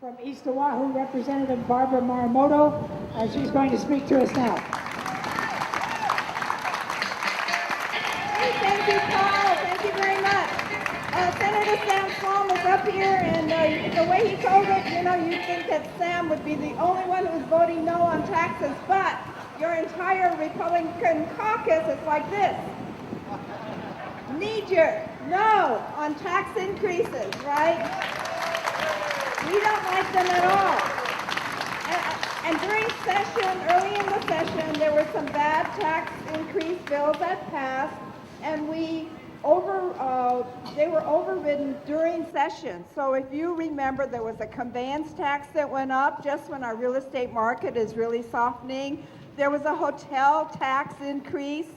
From East Oahu, Representative Barbara Marumoto. She's going to speak to us now. Thank you, Paul. Thank you very much. Senator Sam Slom is up here, and the way he told it, you'd think that Sam would be the only one who's voting no on taxes, but your entire Republican caucus is like this. Knee-jerk, no on tax increases, right? We don't like them at all. And during session, early in the session, there were some bad tax increase bills that passed, and they were overridden during session. So if you remember, there was a conveyance tax that went up just when our real estate market is really softening. There was a hotel tax increase,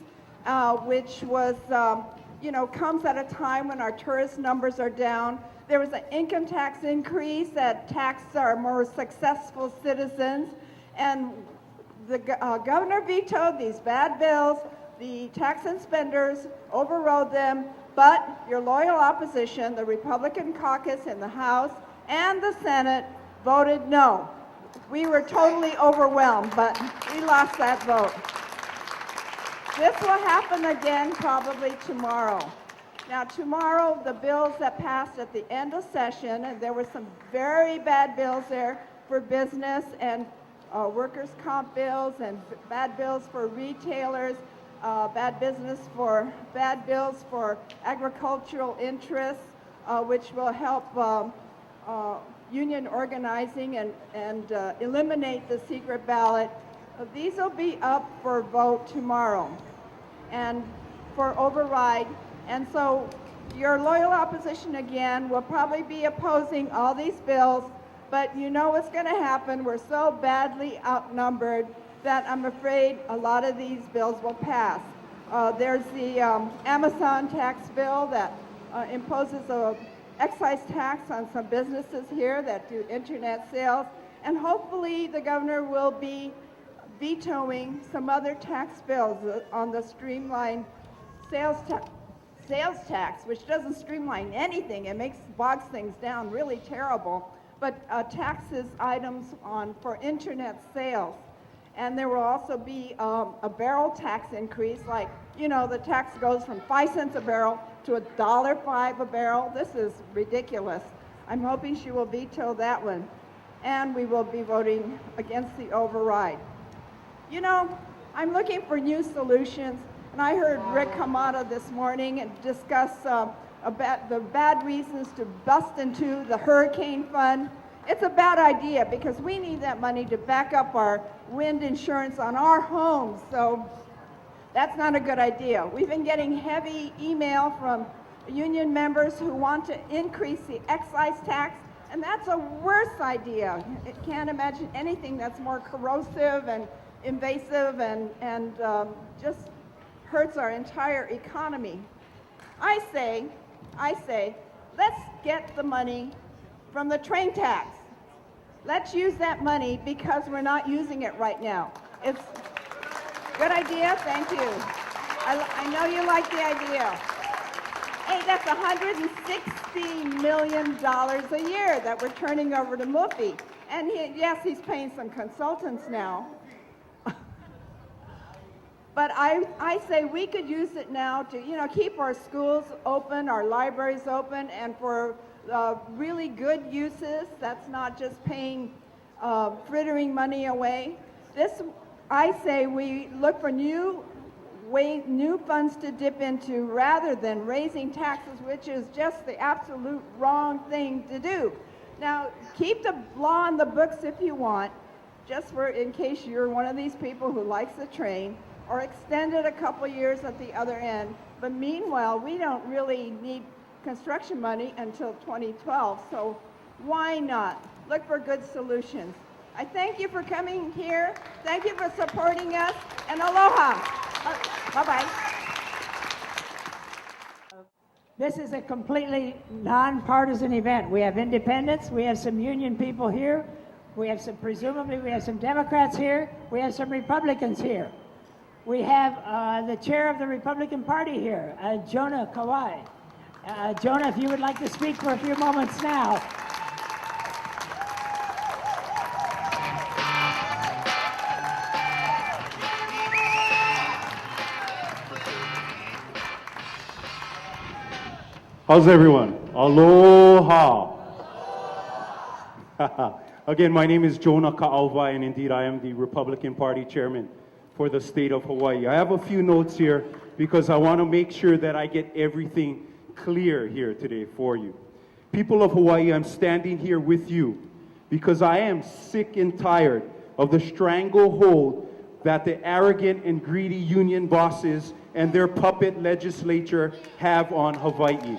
which was, comes at a time when our tourist numbers are down. There was an income tax increase that taxed our more successful citizens, and the governor vetoed these bad bills. The tax and spenders overrode them, but your loyal opposition, the Republican caucus in the House and the Senate, voted no. We were totally overwhelmed, but we lost that vote. This will happen again probably tomorrow. Now, tomorrow, the bills that passed at the end of session, and there were some very bad bills there for business and workers' comp bills and bad bills for retailers, bad bills for agricultural interests, which will help union organizing and eliminate the secret ballot. These will be up for vote tomorrow and for override. And so your loyal opposition again will probably be opposing all these bills, but you know what's going to happen. We're so badly outnumbered that I'm afraid a lot of these bills will pass. There's the Amazon tax bill that imposes an excise tax on some businesses here that do internet sales, and hopefully the governor will be vetoing some other tax bills on the streamlined sales tax, which doesn't streamline anything. It bogs things down really terrible, but taxes items for internet sales. And there will also be a barrel tax increase, like, the tax goes from 5 cents a barrel to $1.05 a barrel. This is ridiculous. I'm hoping she will veto that one. And we will be voting against the override. I'm looking for new solutions. And I heard Rick Kamada this morning and discuss about the bad reasons to bust into the hurricane fund. It's a bad idea because we need that money to back up our wind insurance on our homes. So that's not a good idea. We've been getting heavy email from union members who want to increase the excise tax, and that's a worse idea. I can't imagine anything that's more corrosive and invasive and just hurts our entire economy. I say, let's get the money from the train tax. Let's use that money because we're not using it right now. It's a good idea, thank you. I know you like the idea. Hey, that's $160 million a year that we're turning over to Mufi. And yes, he's paying some consultants now. But I say we could use it now to, keep our schools open, our libraries open, and for really good uses. That's not just paying, frittering money away. I say we look for new funds to dip into rather than raising taxes, which is just the absolute wrong thing to do. Now, keep the law on the books if you want, just in case you're one of these people who likes the train, or extend it a couple years at the other end. But meanwhile, we don't really need construction money until 2012, so why not? Look for good solutions. I thank you for coming here. Thank you for supporting us, and aloha. Bye-bye. This is a completely nonpartisan event. We have independents, we have some union people here, presumably we have some Democrats here, we have some Republicans here. We have the chair of the Republican Party here, Jonah Kawai. Jonah, if you would like to speak for a few moments now. How's everyone? Aloha. Again, my name is Jonah Ka'auwai, and indeed I am the Republican Party chairman for the state of Hawaii. I have a few notes here because I want to make sure that I get everything clear here today for you. People of Hawaii, I'm standing here with you because I am sick and tired of the stranglehold that the arrogant and greedy union bosses and their puppet legislature have on Hawaii.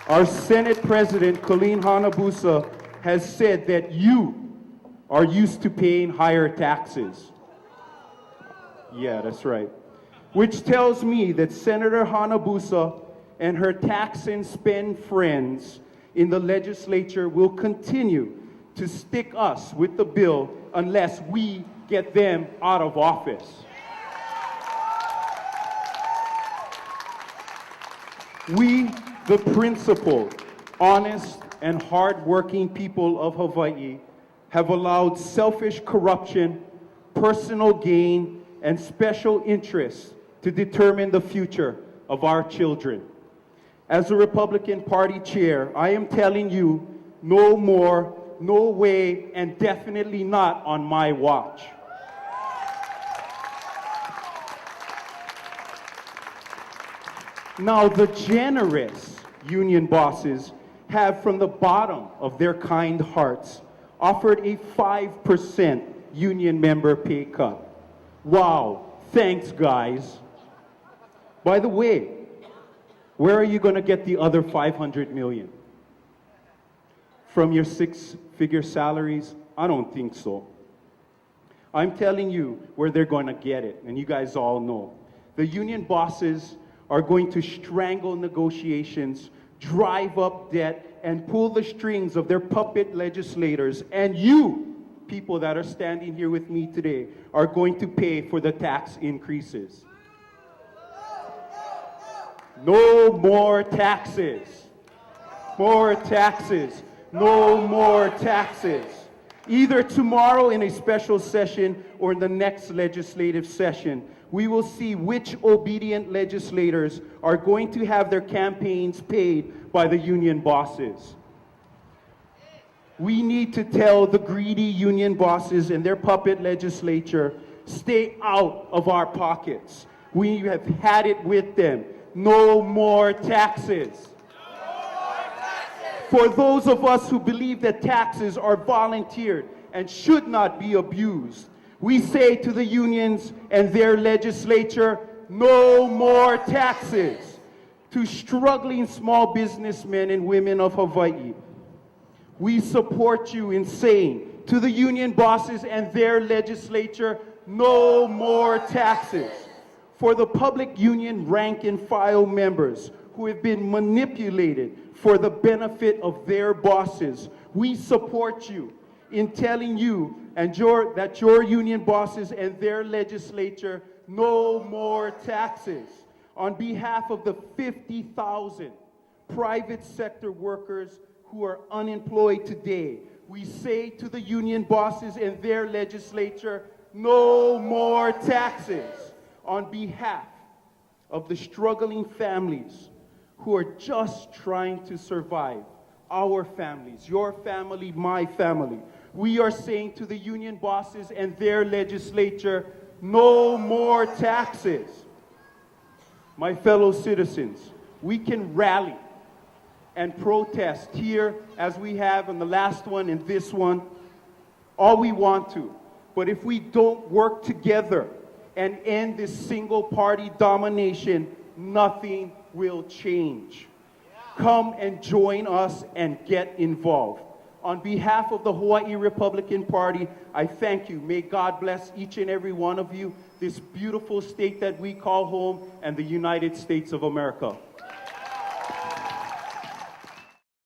Our Senate President, Colleen Hanabusa, has said that you are used to paying higher taxes. Yeah, that's right. Which tells me that Senator Hanabusa and her tax and spend friends in the legislature will continue to stick us with the bill unless we get them out of office. We, the principled, honest, and hard-working people of Hawaii, have allowed selfish corruption, personal gain, and special interests to determine the future of our children. As a Republican Party chair, I am telling you, no more, no way, and definitely not on my watch. Now, the generous union bosses have, from the bottom of their kind hearts, offered a 5% union member pay cut. Wow, thanks, guys. By the way, where are you going to get the other $500 million? From your six-figure salaries? I don't think so. I'm telling you where they're going to get it, and you guys all know. The union bosses are going to strangle negotiations, drive up debt, and pull the strings of their puppet legislators. And you, people that are standing here with me today, are going to pay for the tax increases. No more taxes. More taxes. No more taxes. Either tomorrow in a special session or in the next legislative session, we will see which obedient legislators are going to have their campaigns paid by the union bosses. We need to tell the greedy union bosses and their puppet legislature, stay out of our pockets. We have had it with them. No more taxes. For those of us who believe that taxes are volunteered and should not be abused, we say to the unions and their legislature, no more taxes. To struggling small businessmen and women of Hawaii, we support you in saying to the union bosses and their legislature, no more taxes. For the public union rank and file members who have been manipulated for the benefit of their bosses, we support you in telling you and that your union bosses and their legislature, no more taxes. On behalf of the 50,000 private sector workers who are unemployed today, we say to the union bosses and their legislature, no more taxes. On behalf of the struggling families who are just trying to survive, our families, your family, my family, we are saying to the union bosses and their legislature, no more taxes. My fellow citizens, we can rally and protest here as we have in the last one and this one, all we want to. But if we don't work together and end this single party domination, nothing will change. Come and join us and get involved. On behalf of the Hawaii Republican Party, I thank you. May God bless each and every one of you, this beautiful state that we call home, and the United States of America.